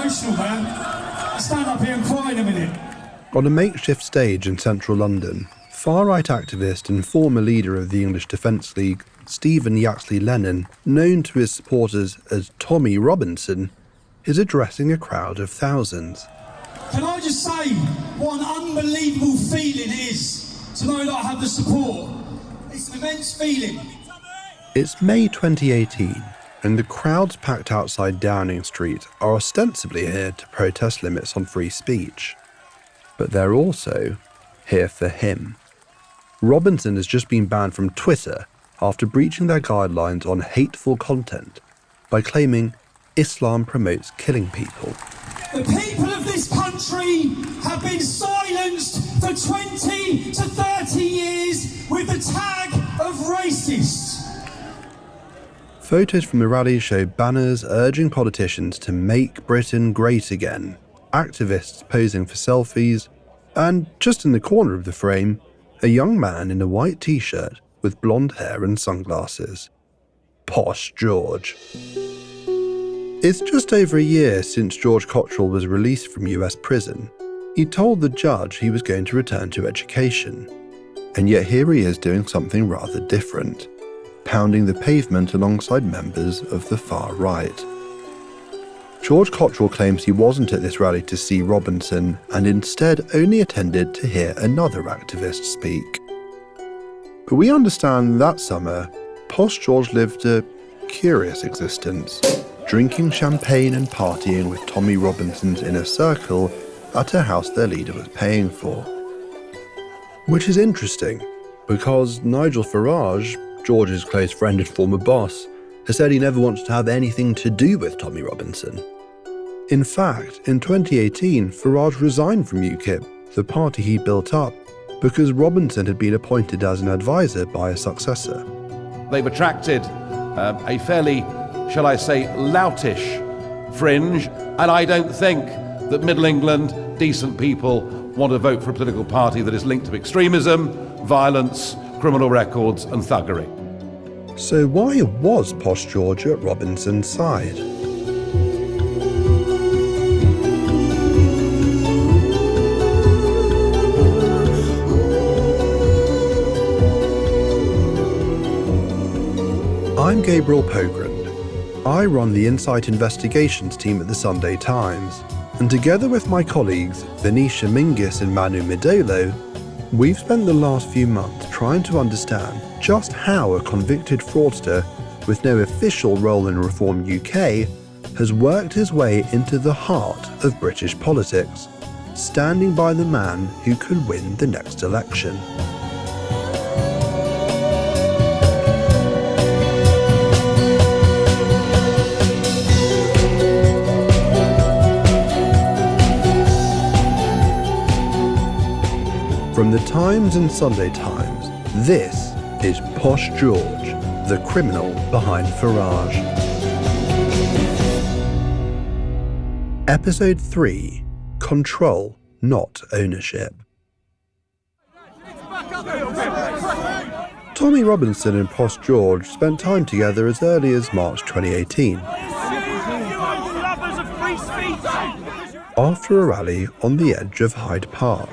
emotional, man. I'll stand up here and cry in a minute. On a makeshift stage in central London, far-right activist and former leader of the English Defence League, Stephen Yaxley Lennon, known to his supporters as Tommy Robinson, is addressing a crowd of thousands. Can I just say what an unbelievable feeling it is to know that I have the support? It's an immense feeling. It's May 2018, and the crowds packed outside Downing Street are ostensibly here to protest limits on free speech. But they're also here for him. Robinson has just been banned from Twitter after breaching their guidelines on hateful content by claiming Islam promotes killing people. The people of this country have been silenced for 20 to 30 years with the tag of racists. Photos from the rally show banners urging politicians to make Britain great again, activists posing for selfies, and just in the corner of the frame, a young man in a white t-shirt with blonde hair and sunglasses. Posh George. It's just over a year since George Cottrell was released from US prison. He told the judge he was going to return to education. And yet here he is doing something rather different, pounding the pavement alongside members of the far right. George Cottrell claims he wasn't at this rally to see Robinson and instead only attended to hear another activist speak. But we understand that summer, Posh George lived a curious existence, drinking champagne and partying with Tommy Robinson's inner circle at a house their leader was paying for. Which is interesting, because Nigel Farage, George's close friend and former boss, has said he never wants to have anything to do with Tommy Robinson. In fact, in 2018, Farage resigned from UKIP, the party he built up, because Robinson had been appointed as an advisor by a successor. They've attracted a fairly, shall I say, loutish fringe, and I don't think that Middle England, decent people, want to vote for a political party that is linked to extremism, violence, criminal records and thuggery. So why was Posh George at Robinson's side? I'm Gabriel Pogrund. I run the Insight Investigations team at the Sunday Times, and together with my colleagues Venetia Menzies and Emanuele Midolo, we've spent the last few months trying to understand just how a convicted fraudster with no official role in Reform UK has worked his way into the heart of British politics, standing by the man who could win the next election. From the Times and Sunday Times, this is Posh George, the criminal behind Farage. Episode 3, Control, Not Ownership. Tommy Robinson and Posh George spent time together as early as March 2018. After a rally on the edge of Hyde Park.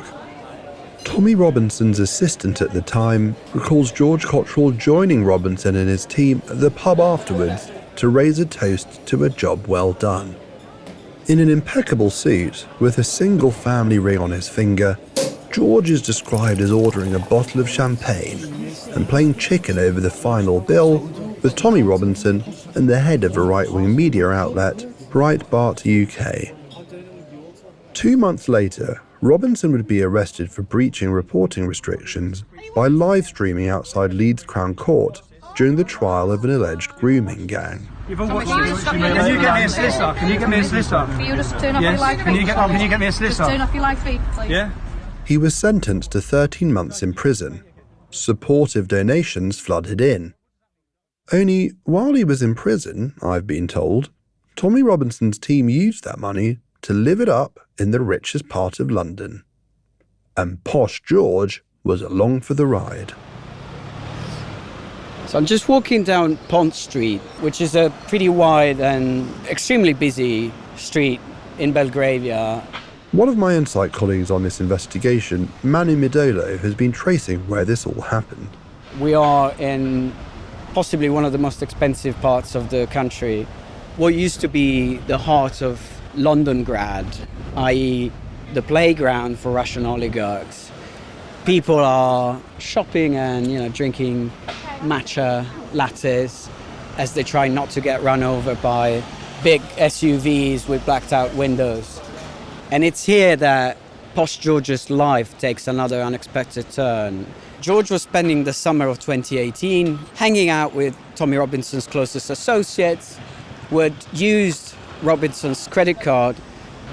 Tommy Robinson's assistant at the time recalls George Cottrell joining Robinson and his team at the pub afterwards to raise a toast to a job well done. In an impeccable suit, with a single family ring on his finger, George is described as ordering a bottle of champagne and playing chicken over the final bill with Tommy Robinson and the head of a right-wing media outlet, Breitbart UK. 2 months later, Robinson would be arrested for breaching reporting restrictions by live streaming outside Leeds Crown Court during the trial of an alleged grooming gang. Can you get me a solicitor? Can you get me a solicitor? Can you just turn off your live feed? Can you get me a solicitor? Just turn off your live feed, please. Yeah. He was sentenced to 13 months in prison. Supportive donations flooded in. Only while he was in prison, I've been told, Tommy Robinson's team used that money to live it up in the richest part of London. And Posh George was along for the ride. So I'm just walking down Pont Street, which is a pretty wide and extremely busy street in Belgravia. One of my Insight colleagues on this investigation, Emanuele Midolo, has been tracing where this all happened. We are in possibly one of the most expensive parts of the country. What used to be the heart of Londongrad, i.e. the playground for Russian oligarchs. People are shopping and, drinking matcha lattes as they try not to get run over by big SUVs with blacked out windows. And it's here that Posh George's life takes another unexpected turn. George was spending the summer of 2018 hanging out with Tommy Robinson's closest associates, who had used Robinson's credit card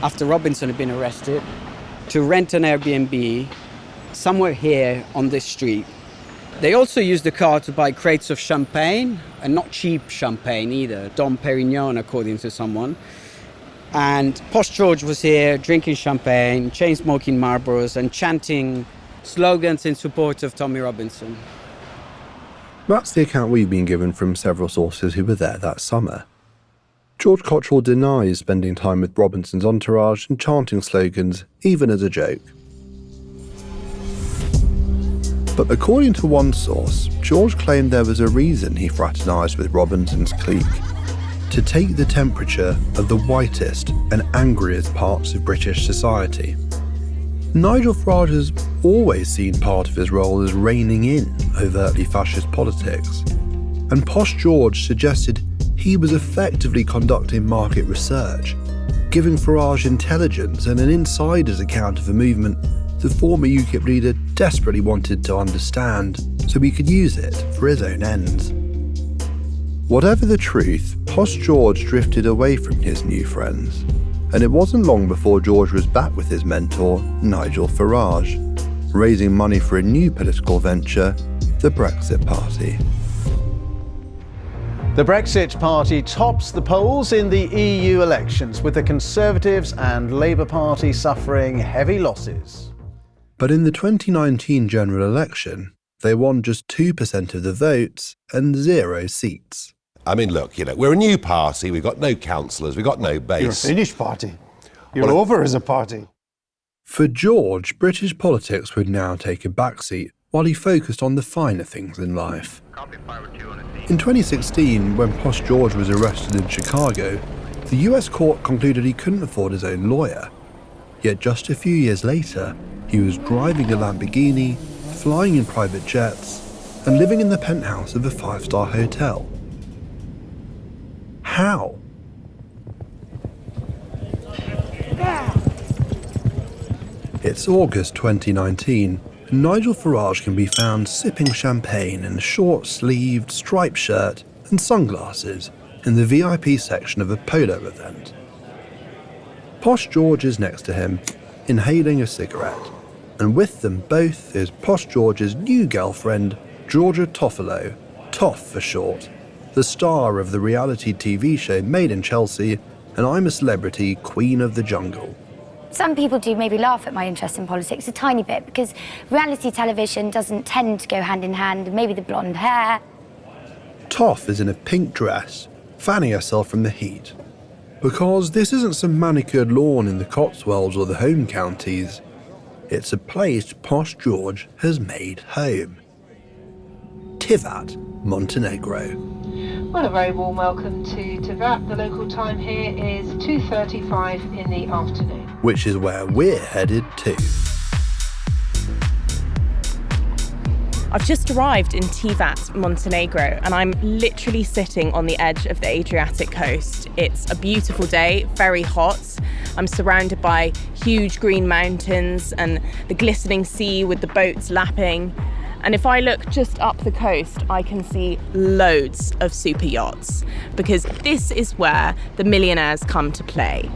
after Robinson had been arrested to rent an Airbnb somewhere here on this street. They also used the card to buy crates of champagne, and not cheap champagne either, Dom Perignon according to someone. And Posh George was here drinking champagne, chain-smoking Marlboros and chanting slogans in support of Tommy Robinson. That's the account we've been given from several sources who were there that summer. George Cottrell denies spending time with Robinson's entourage and chanting slogans, even as a joke. But according to one source, George claimed there was a reason he fraternised with Robinson's clique: to take the temperature of the whitest and angriest parts of British society. Nigel Farage has always seen part of his role as reining in overtly fascist politics, and Posh George suggested he was effectively conducting market research, giving Farage intelligence and an insider's account of a movement the former UKIP leader desperately wanted to understand so he could use it for his own ends. Whatever the truth, Posh George drifted away from his new friends, and it wasn't long before George was back with his mentor, Nigel Farage, raising money for a new political venture, the Brexit Party. The Brexit Party tops the polls in the EU elections, with the Conservatives and Labour Party suffering heavy losses. But in the 2019 general election, they won just 2% of the votes and 0 seats. I mean, look, we're a new party, we've got no councillors, we've got no base. You're a finished party. You're over as a party. For George, British politics would now take a backseat while he focused on the finer things in life. In 2016, when Posh George was arrested in Chicago, the US court concluded he couldn't afford his own lawyer. Yet just a few years later, he was driving a Lamborghini, flying in private jets, and living in the penthouse of a 5-star hotel. How? It's August 2019, and Nigel Farage can be found sipping champagne in a short-sleeved striped shirt and sunglasses in the VIP section of a polo event. Posh George is next to him, inhaling a cigarette, and with them both is Posh George's new girlfriend, Georgia Toffolo, Toff for short, the star of the reality TV show Made in Chelsea and I'm a Celebrity, Queen of the Jungle. Some people do maybe laugh at my interest in politics a tiny bit because reality television doesn't tend to go hand in hand, maybe the blonde hair. Toff is in a pink dress, fanning herself from the heat. Because this isn't some manicured lawn in the Cotswolds or the home counties. It's a place Posh George has made home. Tivat, Montenegro. Well, a very warm welcome to Tivat. The local time here is 2:35 in the afternoon. Which is where we're headed to. I've just arrived in Tivat, Montenegro, and I'm literally sitting on the edge of the Adriatic coast. It's a beautiful day, very hot. I'm surrounded by huge green mountains and the glistening sea with the boats lapping. And if I look just up the coast, I can see loads of super yachts, because this is where the millionaires come to play.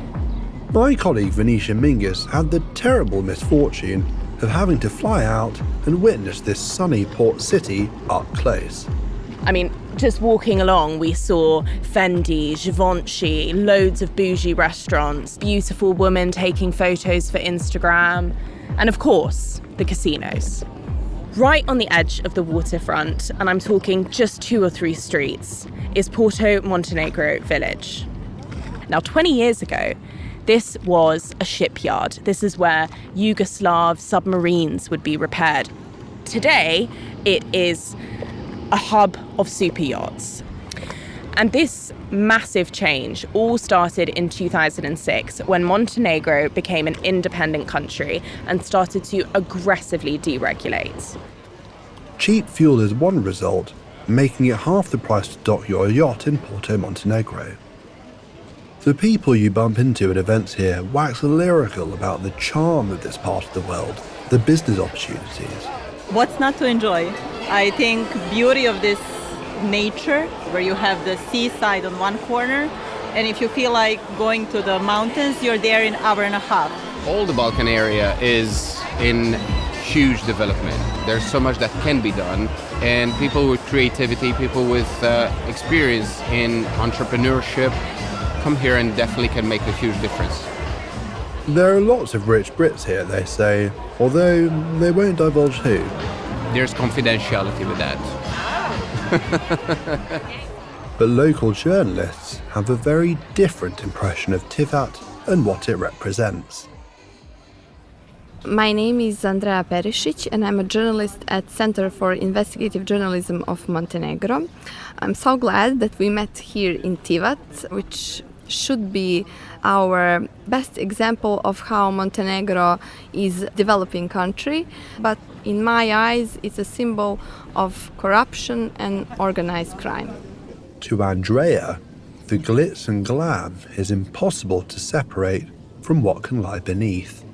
My colleague Venetia Menzies had the terrible misfortune of having to fly out and witness this sunny port city up close. I mean, just walking along, we saw Fendi, Givenchy, loads of bougie restaurants, beautiful women taking photos for Instagram, and of course, the casinos. Right on the edge of the waterfront, and I'm talking just 2 or 3 streets, is Porto Montenegro village. Now, 20 years ago, This was a shipyard. This is where Yugoslav submarines would be repaired. Today, it is a hub of super yachts. And this massive change all started in 2006 when Montenegro became an independent country and started to aggressively deregulate. Cheap fuel is one result, making it half the price to dock your yacht in Porto, Montenegro. The people you bump into at events here wax lyrical about the charm of this part of the world, the business opportunities. What's not to enjoy? I think beauty of this nature, where you have the seaside on one corner, and if you feel like going to the mountains, you're there in an hour and a half. All the Balkan area is in huge development. There's so much that can be done, and people with creativity, people with experience in entrepreneurship come here and definitely can make a huge difference. There are lots of rich Brits here, they say, although they won't divulge who. There's confidentiality with that. But local journalists have a very different impression of Tivat and what it represents. My name is Andrea Perišić and I'm a journalist at Center for Investigative Journalism of Montenegro. I'm so glad that we met here in Tivat, which should be our best example of how Montenegro is a developing country, but in my eyes it's a symbol of corruption and organized crime. To Andrea, the glitz and glam is impossible to separate from what can lie beneath.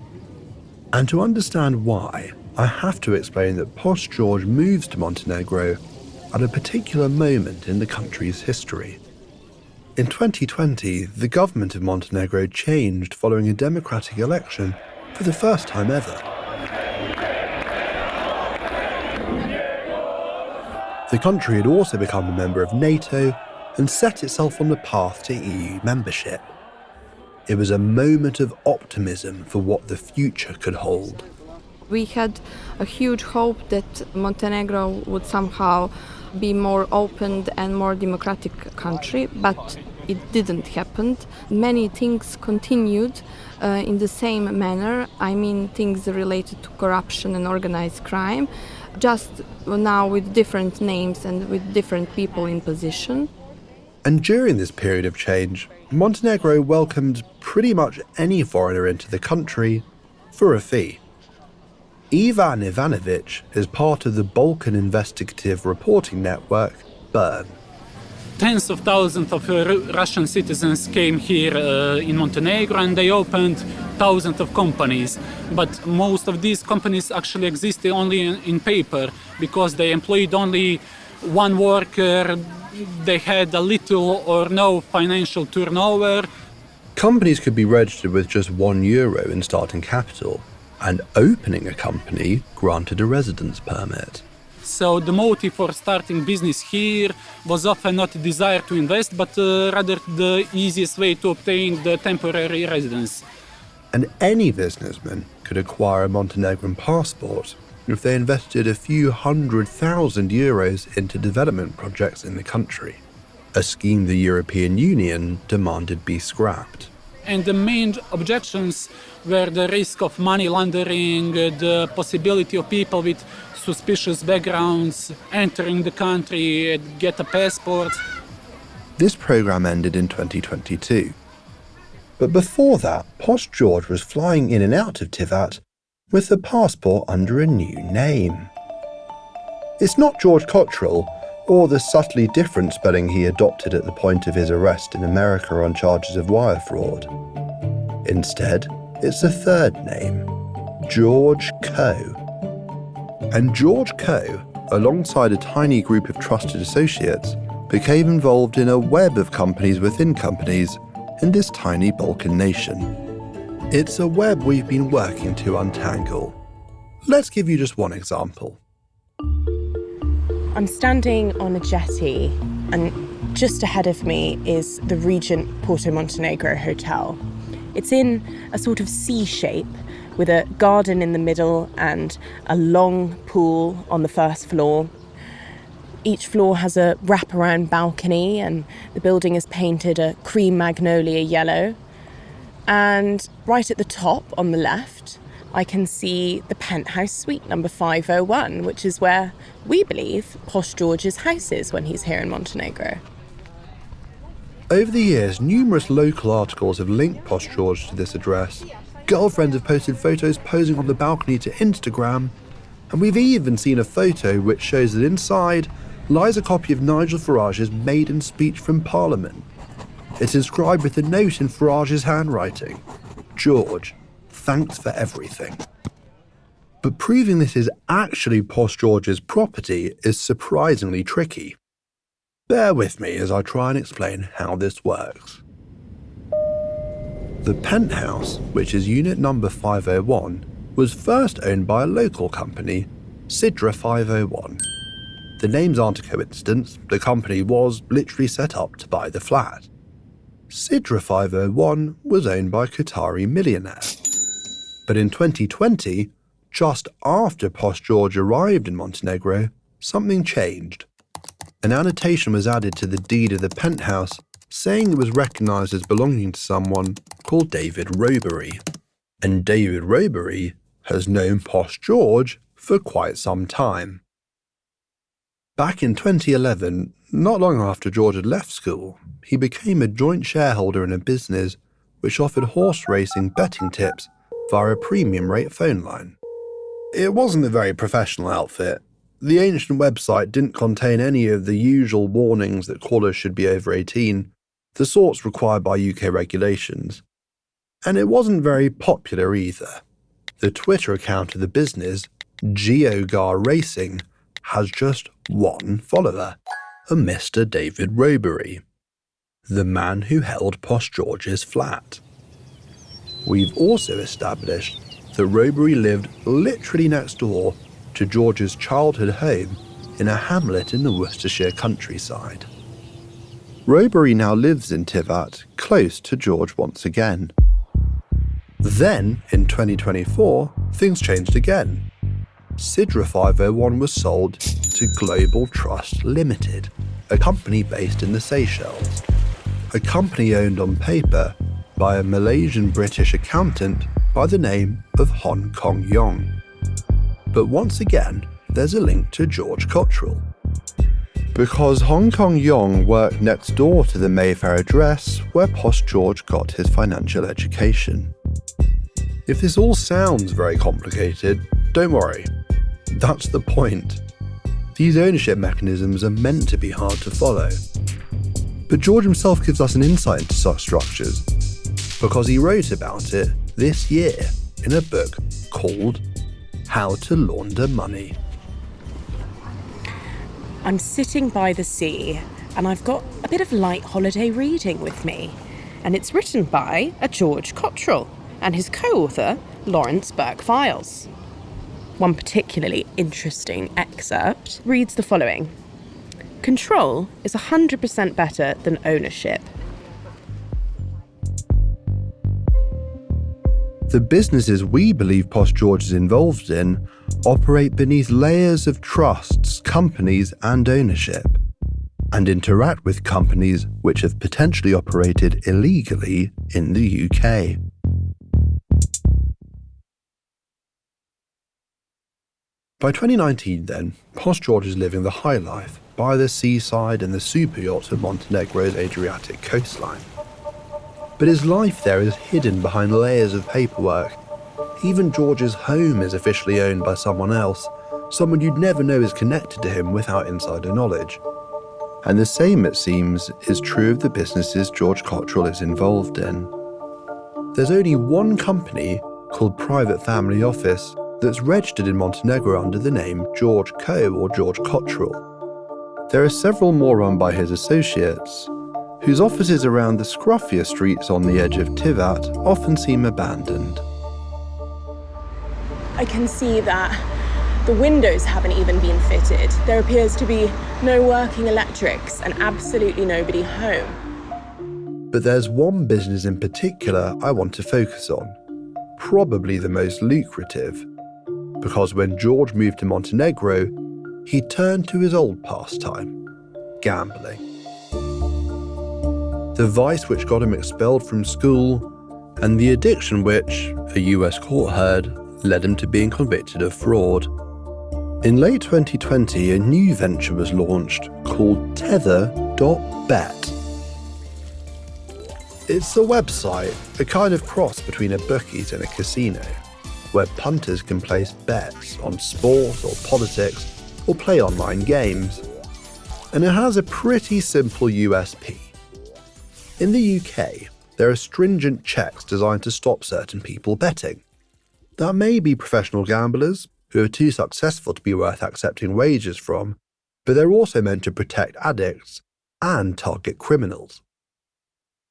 And to understand why, I have to explain that Posh George moves to Montenegro at a particular moment in the country's history. In 2020, the government of Montenegro changed following a democratic election for the first time ever. The country had also become a member of NATO and set itself on the path to EU membership. It was a moment of optimism for what the future could hold. We had a huge hope that Montenegro would somehow be more open and more democratic country, but it didn't happen. Many things continued in the same manner. I mean, things related to corruption and organized crime, just now with different names and with different people in position. And during this period of change, Montenegro welcomed pretty much any foreigner into the country for a fee. Ivan Ivanovic is part of the Balkan investigative reporting network, BERN. Tens of thousands of Russian citizens came here in Montenegro and they opened thousands of companies. But most of these companies actually existed only in paper because they employed only one worker, they had a little or no financial turnover. Companies could be registered with just €1 in starting capital, and opening a company granted a residence permit. So the motive for starting business here was often not a desire to invest, but rather the easiest way to obtain the temporary residence. And any businessman could acquire a Montenegrin passport if they invested a few €100,000 into development projects in the country, a scheme the European Union demanded be scrapped. And the main objections were the risk of money laundering, the possibility of people with suspicious backgrounds entering the country and get a passport. This program ended in 2022. But before that, Posh George was flying in and out of Tivat with the passport under a new name. It's not George Cottrell, or the subtly different spelling he adopted at the point of his arrest in America on charges of wire fraud. Instead, it's a third name, George Coe. And George Coe, alongside a tiny group of trusted associates, became involved in a web of companies within companies in this tiny Balkan nation. It's a web we've been working to untangle. Let's give you just one example. I'm standing on a jetty, and just ahead of me is the Regent Porto Montenegro Hotel. It's in a sort of C shape with a garden in the middle and a long pool on the first floor. Each floor has a wraparound balcony and the building is painted a cream magnolia yellow. And right at the top on the left, I can see the penthouse suite number 501, which is where we believe Posh George's house is when he's here in Montenegro. Over the years, numerous local articles have linked Posh George to this address. Girlfriends have posted photos posing on the balcony to Instagram, and we've even seen a photo which shows that inside lies a copy of Nigel Farage's maiden speech from Parliament. It's inscribed with a note in Farage's handwriting: "George, thanks for everything." But proving this is actually Posh George's property is surprisingly tricky. Bear with me as I try and explain how this works. The penthouse, which is unit number 501, was first owned by a local company, Sidra 501. The names aren't a coincidence, the company was literally set up to buy the flat. Sidra 501 was owned by a Qatari millionaire. But in 2020, just after Posh George arrived in Montenegro, something changed. An annotation was added to the deed of the penthouse saying it was recognised as belonging to someone called David Robery. And David Robery has known Posh George for quite some time. Back in 2011, not long after George had left school, he became a joint shareholder in a business which offered horse racing betting tips via a premium rate phone line. It wasn't a very professional outfit. The ancient website didn't contain any of the usual warnings that callers should be over 18, the sorts required by UK regulations. And it wasn't very popular either. The Twitter account of the business, GeoGar Racing, has just one follower, a Mr. David Robery, the man who held Posh George's flat. We've also established that Robery lived literally next door to George's childhood home in a hamlet in the Worcestershire countryside. Robery now lives in Tivat, close to George once again. Then, in 2024, things changed again. Sidra 501 was sold to Global Trust Limited, a company based in the Seychelles. A company owned on paper by a Malaysian-British accountant by the name of Hong Kong Yong. But once again, there's a link to George Cottrell. Because Hong Kong Yong worked next door to the Mayfair address where Posh George got his financial education. If this all sounds very complicated, don't worry. That's the point. These ownership mechanisms are meant to be hard to follow. But George himself gives us an insight into such structures, because he wrote about it this year in a book called How to Launder Money. I'm sitting by the sea and I've got a bit of light holiday reading with me. And it's written by a George Cottrell and his co-author, Lawrence Burke-Files. One particularly interesting excerpt reads the following: "Control is 100% better than ownership." The businesses we believe Posh George is involved in operate beneath layers of trusts, companies and ownership, and interact with companies which have potentially operated illegally in the UK. By 2019 then, Posh George is living the high life by the seaside and the super yacht of Montenegro's Adriatic coastline. But his life there is hidden behind layers of paperwork. Even George's home is officially owned by someone else, someone you'd never know is connected to him without insider knowledge. And the same, it seems, is true of the businesses George Cottrell is involved in. There's only one company, called Private Family Office, that's registered in Montenegro under the name George Co. or George Cottrell. There are several more run by his associates, whose offices around the scruffier streets on the edge of Tivat often seem abandoned. I can see that the windows haven't even been fitted. There appears to be no working electrics and absolutely nobody home. But there's one business in particular I want to focus on, probably the most lucrative, because when George moved to Montenegro, he turned to his old pastime, gambling. The vice which got him expelled from school, and the addiction which, a US court heard, led him to being convicted of fraud. In late 2020, a new venture was launched called tether.bet. It's a website, a kind of cross between a bookies and a casino, where punters can place bets on sport or politics or play online games. And it has a pretty simple USP. In the UK, there are stringent checks designed to stop certain people betting. That may be professional gamblers who are too successful to be worth accepting wages from, but they're also meant to protect addicts and target criminals.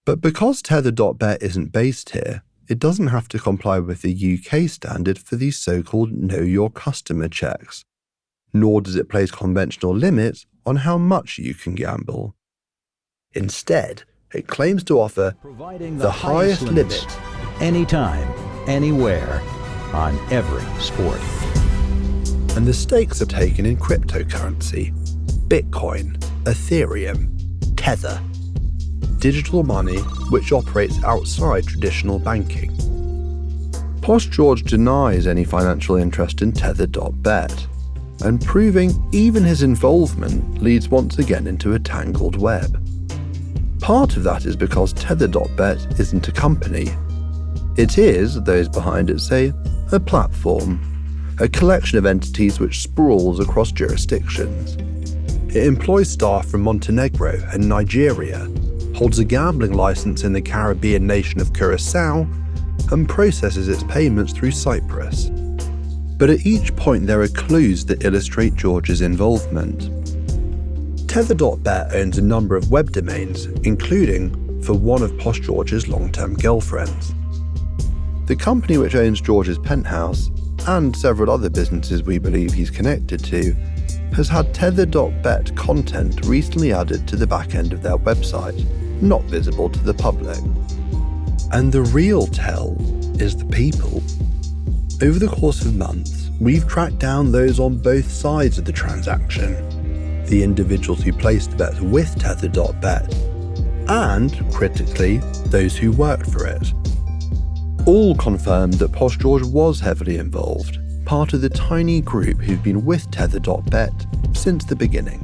But because tether.bet isn't based here, it doesn't have to comply with the UK standard for these so-called know your customer checks, nor does it place conventional limits on how much you can gamble. Instead, it claims to offer the highest limit anytime, anywhere, on every sport. And the stakes are taken in cryptocurrency, Bitcoin, Ethereum, Tether, digital money which operates outside traditional banking. Posh George denies any financial interest in tether.bet, and proving even his involvement leads once again into a tangled web. Part of that is because tether.bet isn't a company. It is, those behind it say, a platform, a collection of entities which sprawls across jurisdictions. It employs staff from Montenegro and Nigeria, holds a gambling license in the Caribbean nation of Curacao, and processes its payments through Cyprus. But at each point there are clues that illustrate George's involvement. Tether.bet owns a number of web domains, including for one of Posh George's long-term girlfriends. The company which owns George's penthouse, and several other businesses we believe he's connected to, has had tether.bet content recently added to the back end of their website, not visible to the public. And the real tell is the people. Over the course of months, we've tracked down those on both sides of the transaction, the individuals who placed bets with tether.bet, and, critically, those who worked for it. All confirmed that Posh George was heavily involved, part of the tiny group who've been with tether.bet since the beginning.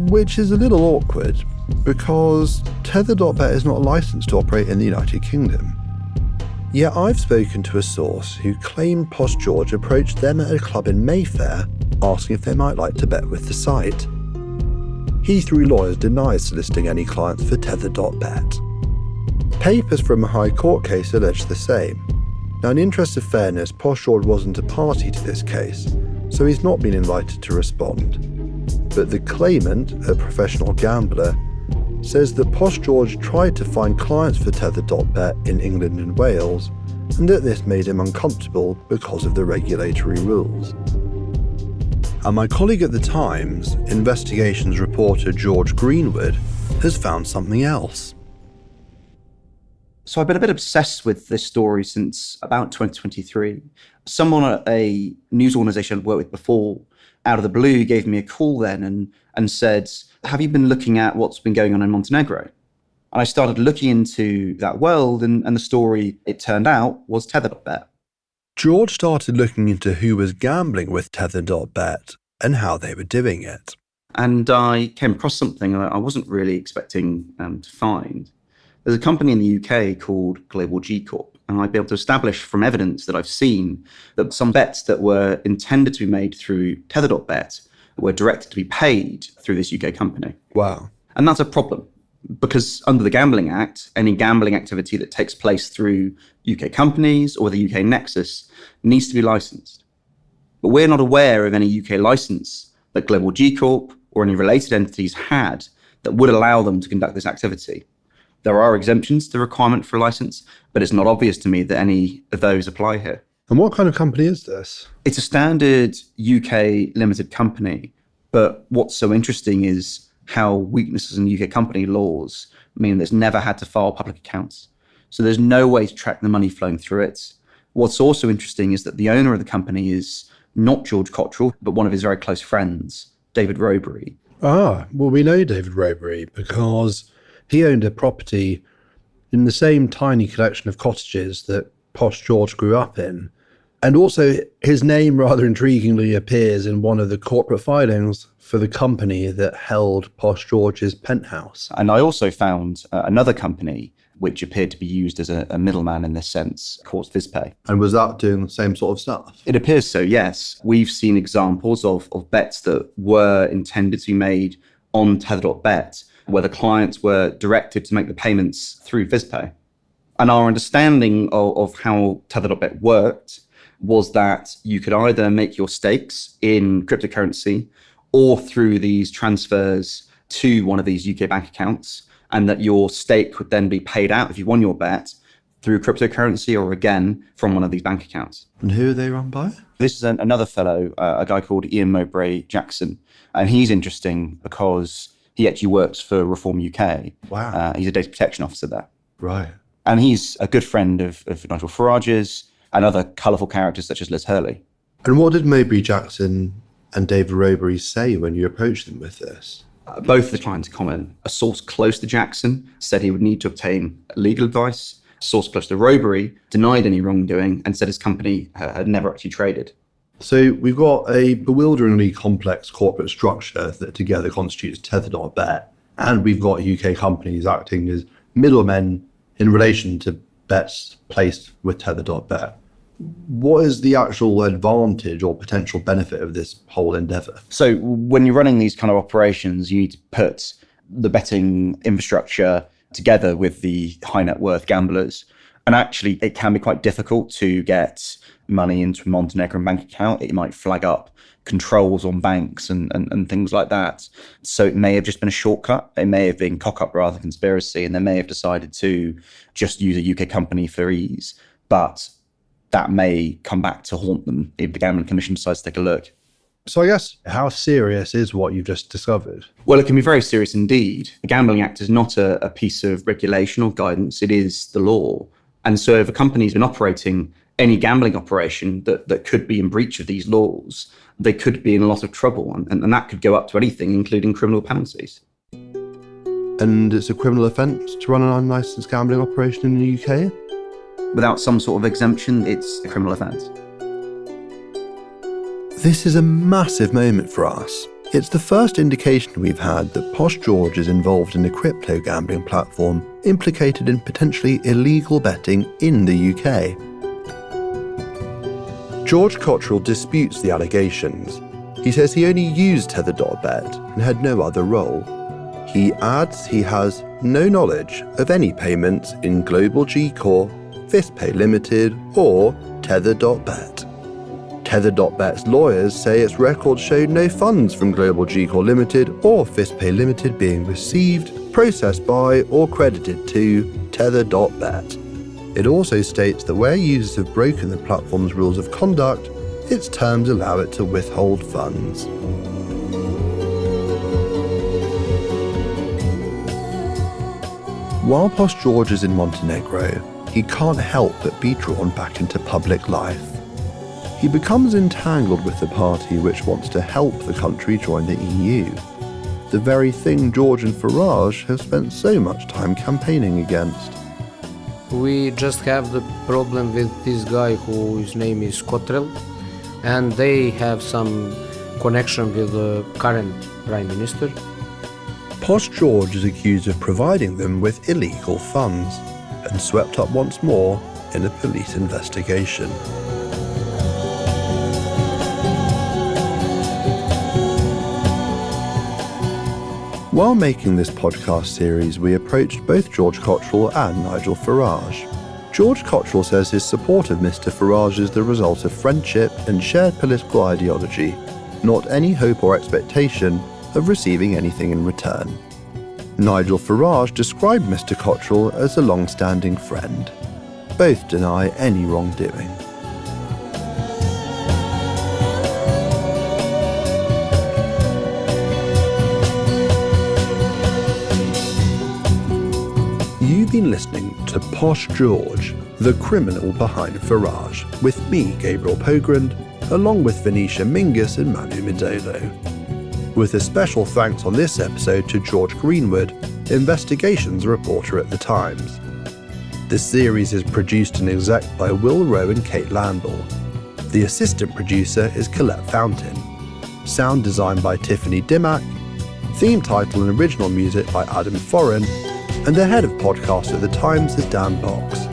Which is a little awkward, because tether.bet is not licensed to operate in the United Kingdom. Yet I've spoken to a source who claimed Posh George approached them at a club in Mayfair asking if they might like to bet with the site. He, through lawyers, denies soliciting any clients for tether.bet. Papers from a High Court case allege the same. Now, in the interest of fairness, Posh George wasn't a party to this case, so he's not been invited to respond. But the claimant, a professional gambler, says that Posh George tried to find clients for tether.bet in England and Wales, and that this made him uncomfortable because of the regulatory rules. And my colleague at the Times, investigations reporter George Greenwood, has found something else. So I've been a bit obsessed with this story since about 2023. Someone at a news organisation I'd worked with before, out of the blue, gave me a call then and said, have you been looking at what's been going on in Montenegro? And I started looking into that world, and the story, it turned out, was tether.bet. George started looking into who was gambling with tether.bet and how they were doing it. And I came across something I wasn't really expecting to find. There's a company in the UK called Global G Corp, and I'd be able to establish from evidence that I've seen that some bets that were intended to be made through tether.bet were directed to be paid through this UK company. Wow. And that's a problem, because under the Gambling Act, any gambling activity that takes place through UK companies or the UK nexus needs to be licensed. But we're not aware of any UK license that Global G Corp or any related entities had that would allow them to conduct this activity. There are exemptions to the requirement for a license, but it's not obvious to me that any of those apply here. And what kind of company is this? It's a standard UK limited company, but what's so interesting is how weaknesses in UK company laws mean that it's never had to file public accounts. So there's no way to track the money flowing through it. What's also interesting is that the owner of the company is not George Cottrell, but one of his very close friends, David Robery. Ah, well, we know David Robery because he owned a property in the same tiny collection of cottages that Posh George grew up in. And also, his name rather intriguingly appears in one of the corporate filings for the company that held Posh George's penthouse. And I also found another company which appeared to be used as a middleman in this sense, called VizPay. And was that doing the same sort of stuff? It appears so, yes. We've seen examples of bets that were intended to be made on tether.bet, where the clients were directed to make the payments through VizPay. And our understanding of how tether.bet worked was that you could either make your stakes in cryptocurrency or through these transfers to one of these UK bank accounts, and that your stake would then be paid out if you won your bet through cryptocurrency or again from one of these bank accounts. And who are they run by? This is another fellow, a guy called Ian Mowbray Jackson. And he's interesting because he actually works for Reform UK. Wow. He's a data protection officer there. Right. And he's a good friend of Nigel Farage's and other colourful characters such as Liz Hurley. And what did Mowbray Jackson and David Robury say when you approached them with this? Both declined to comment. A source close to Jackson said he would need to obtain legal advice. A source close to Robury denied any wrongdoing and said his company had never actually traded. So we've got a bewilderingly complex corporate structure that together constitutes tether.bet, and we've got UK companies acting as middlemen in relation to bets placed with tether.bet. What is the actual advantage or potential benefit of this whole endeavour? So when you're running these kind of operations, you need to put the betting infrastructure together with the high net worth gamblers. And actually, it can be quite difficult to get money into a Montenegro bank account. It might flag up controls on banks and things like that. So it may have just been a shortcut. It may have been cock-up rather than conspiracy, and they may have decided to just use a UK company for ease. But that may come back to haunt them if the Gambling Commission decides to take a look. So I guess, how serious is what you've just discovered? Well, it can be very serious indeed. The Gambling Act is not a piece of regulation or guidance. It is the law. And so if a company's been operating any gambling operation that could be in breach of these laws, they could be in a lot of trouble. And that could go up to anything, including criminal penalties. And it's a criminal offence to run an unlicensed gambling operation in the UK? Without some sort of exemption, it's a criminal offence. This is a massive moment for us. It's the first indication we've had that Posh George is involved in a crypto gambling platform implicated in potentially illegal betting in the UK. George Cottrell disputes the allegations. He says he only used tether.bet and had no other role. He adds he has no knowledge of any payments in Global G Corp, VizPay Limited or tether.bet. Tether.bet's lawyers say its records showed no funds from Global G Corp Limited or VizPay Limited being received, processed by or credited to tether.bet. It also states that where users have broken the platform's rules of conduct, its terms allow it to withhold funds. While Posh George is in Montenegro, he can't help but be drawn back into public life. He becomes entangled with the party which wants to help the country join the EU, the very thing George and Farage have spent so much time campaigning against. We just have the problem with this guy whose name is Cottrell, and they have some connection with the current Prime Minister. Posh George is accused of providing them with illegal funds and swept up once more in a police investigation. While making this podcast series, we approached both George Cottrell and Nigel Farage. George Cottrell says his support of Mr. Farage is the result of friendship and shared political ideology, not any hope or expectation of receiving anything in return. Nigel Farage described Mr. Cottrell as a long-standing friend. Both deny any wrongdoing. You've been listening to Posh George, the criminal behind Farage, with me, Gabriel Pogrund, along with Venetia Menzies and Emanuele Midolo. With a special thanks on this episode to George Greenwood, investigations reporter at The Times. This series is produced and exec by Will Rowe and Kate Landall. The assistant producer is Colette Fountain. Sound design by Tiffany Dimmack. Theme title and original music by Adam Foreign. And the head of podcast at The Times is Dan Box.